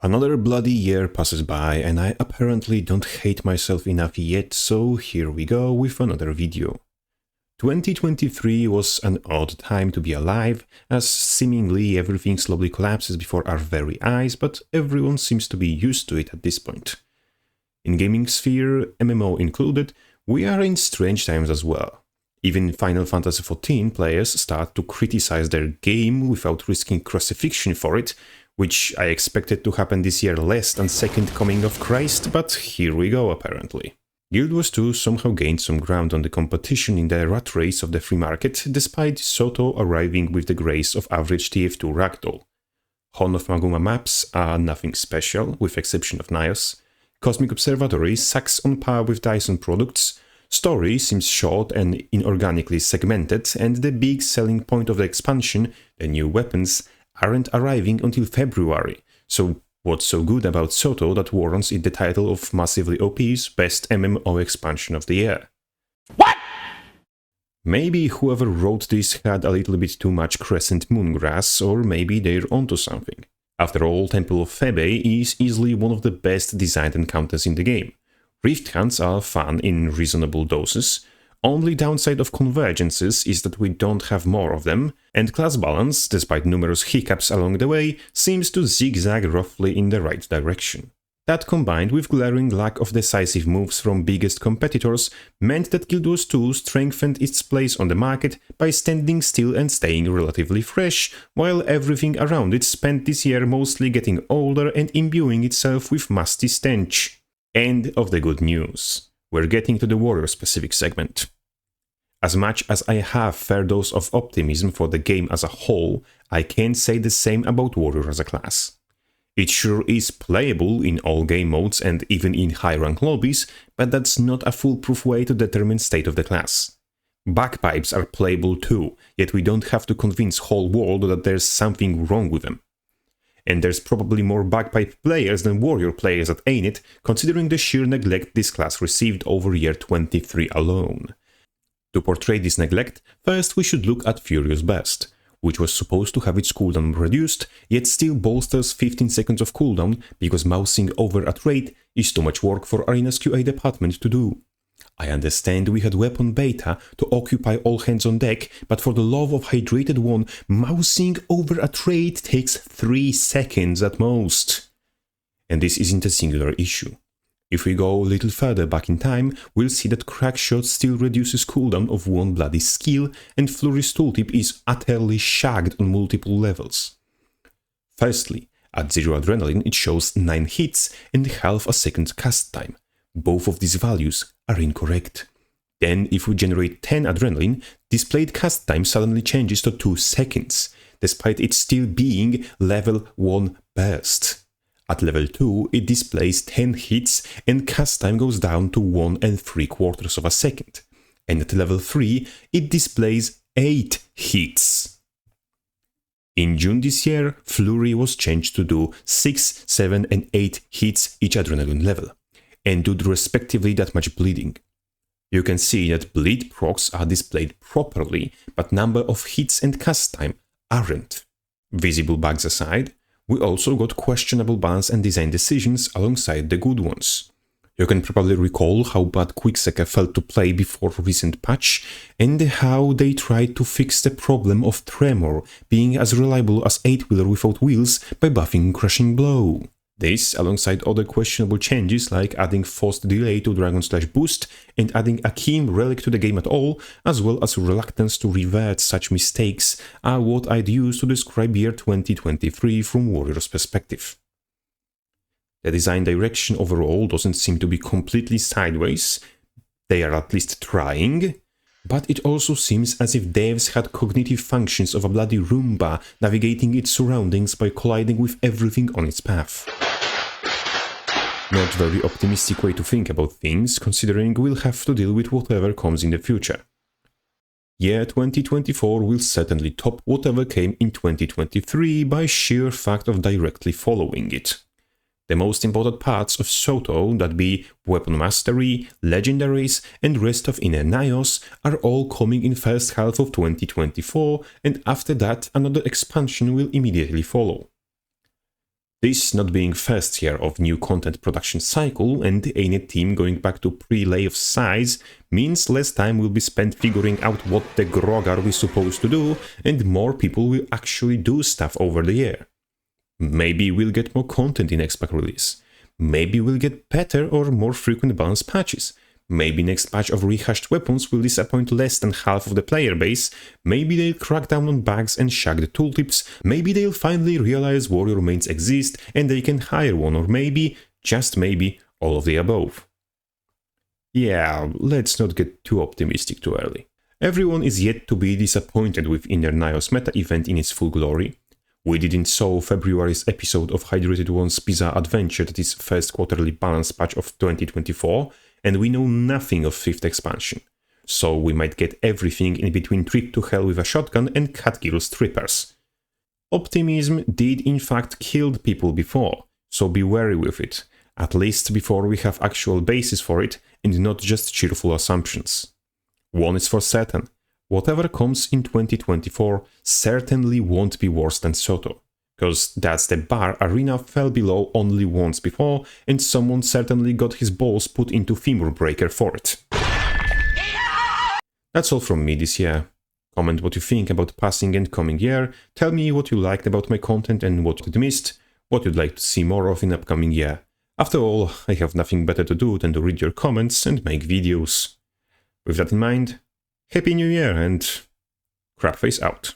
Another bloody year passes by and I apparently don't hate myself enough yet, so here we go with another video. 2023 was an odd time to be alive, as seemingly everything slowly collapses before our very eyes, but everyone seems to be used to it at this point. In gaming sphere, MMO included, we are in strange times as well. Even Final Fantasy XIV players start to criticize their game without risking crucifixion for it, which I expected to happen this year less than Second Coming of Christ, but here we go apparently. GW2 somehow gained some ground on the competition in the rat race of the free market, despite Soto arriving with the grace of average TF2 ragdoll. Hon of Maguma maps are nothing special, with exception of Nios. Cosmic Observatory sucks on par with Dyson products. Story seems short and inorganically segmented, and the big selling point of the expansion, the new weapons, aren't arriving until February, so what's so good about Soto that warrants it the title of massively OP's best MMO expansion of the year? What? Maybe whoever wrote this had a little bit too much Crescent Moon grass, or maybe they're onto something. After all, Temple of Thebe is easily one of the best designed encounters in the game. Rift Hunts are fun in reasonable doses. Only downside of convergences is that we don't have more of them, and class balance, despite numerous hiccups along the way, seems to zigzag roughly in the right direction. That combined with glaring lack of decisive moves from biggest competitors meant that Guild Wars 2 strengthened its place on the market by standing still and staying relatively fresh, while everything around it spent this year mostly getting older and imbuing itself with musty stench. End of the good news. We're getting to the warrior-specific segment. As much as I have fair dose of optimism for the game as a whole, I can't say the same about warrior as a class. It sure is playable in all game modes and even in high-rank lobbies, but that's not a foolproof way to determine state of the class. Bagpipes are playable too, yet we don't have to convince whole world that there's something wrong with them. And there's probably more bagpipe players than warrior players at Ainit, considering the sheer neglect this class received over year 23 alone. To portray this neglect, first we should look at Furious Burst, which was supposed to have its cooldown reduced, yet still bolsters 15 seconds of cooldown because mousing over at rate is too much work for Arena's QA department to do. I understand we had weapon beta to occupy all hands on deck, but for the love of hydrated one, mousing over at rate takes 3 seconds at most. And this isn't a singular issue. If we go a little further back in time, we'll see that Crackshot still reduces cooldown of one bloody skill, and Flurry's tooltip is utterly shagged on multiple levels. Firstly, at 0 adrenaline it shows 9 hits and half a second cast time. Both of these values are incorrect. Then, if we generate 10 adrenaline, displayed cast time suddenly changes to 2 seconds, despite it still being level 1 burst. At level 2, it displays 10 hits and cast time goes down to 1 3/4 of a second. And at level 3, it displays 8 hits. In June this year, Flurry was changed to do 6, 7 and 8 hits each adrenaline level, and do respectively that much bleeding. You can see that bleed procs are displayed properly, but number of hits and cast time aren't. Visible bugs aside, we also got questionable balance and design decisions alongside the good ones. You can probably recall how bad Quickseeker felt to play before recent patch, and how they tried to fix the problem of Tremor being as reliable as 8-wheeler without wheels by buffing Crushing Blow. This, alongside other questionable changes like adding forced delay to Dragon Slash Boost and adding a Akeem relic to the game at all, as well as reluctance to revert such mistakes, are what I'd use to describe year 2023 from Warrior's perspective. The design direction overall doesn't seem to be completely sideways, they are at least trying, but it also seems as if devs had cognitive functions of a bloody Roomba navigating its surroundings by colliding with everything on its path. Not very optimistic way to think about things, considering we'll have to deal with whatever comes in the future. Year 2024 will certainly top whatever came in 2023 by sheer fact of directly following it. The most important parts of Soto, that be Weapon Mastery, Legendaries and rest of Inner Nios, are all coming in first half of 2024, and after that another expansion will immediately follow. This not being first year of new content production cycle and any team going back to pre-layoff size means less time will be spent figuring out what the grog are we supposed to do, and more people will actually do stuff over the year. Maybe we'll get more content in next pack release. Maybe we'll get better or more frequent balance patches. Maybe next patch of rehashed weapons will disappoint less than half of the player base, maybe they'll crack down on bugs and shag the tooltips, maybe they'll finally realize warrior mains exist and they can hire one, or maybe, just maybe, all of the above. Yeah, let's not get too optimistic too early. Everyone is yet to be disappointed with Inner Nios meta event in its full glory. We didn't saw February's episode of Hydrated One's Bizarre Adventure, that is first quarterly balance patch of 2024, and we know nothing of 5th expansion, so we might get everything in between Trip to Hell with a Shotgun and Cat Girl Strippers. Optimism did in fact kill people before, so be wary with it, at least before we have actual basis for it and not just cheerful assumptions. One is for certain, whatever comes in 2024 certainly won't be worse than Soto. Because that's the bar Arena fell below only once before, and someone certainly got his balls put into femur breaker for it. That's all from me this year. Comment what you think about passing and coming year, tell me what you liked about my content and what you missed, what you'd like to see more of in upcoming year. After all, I have nothing better to do than to read your comments and make videos. With that in mind, Happy New Year and Crabface out.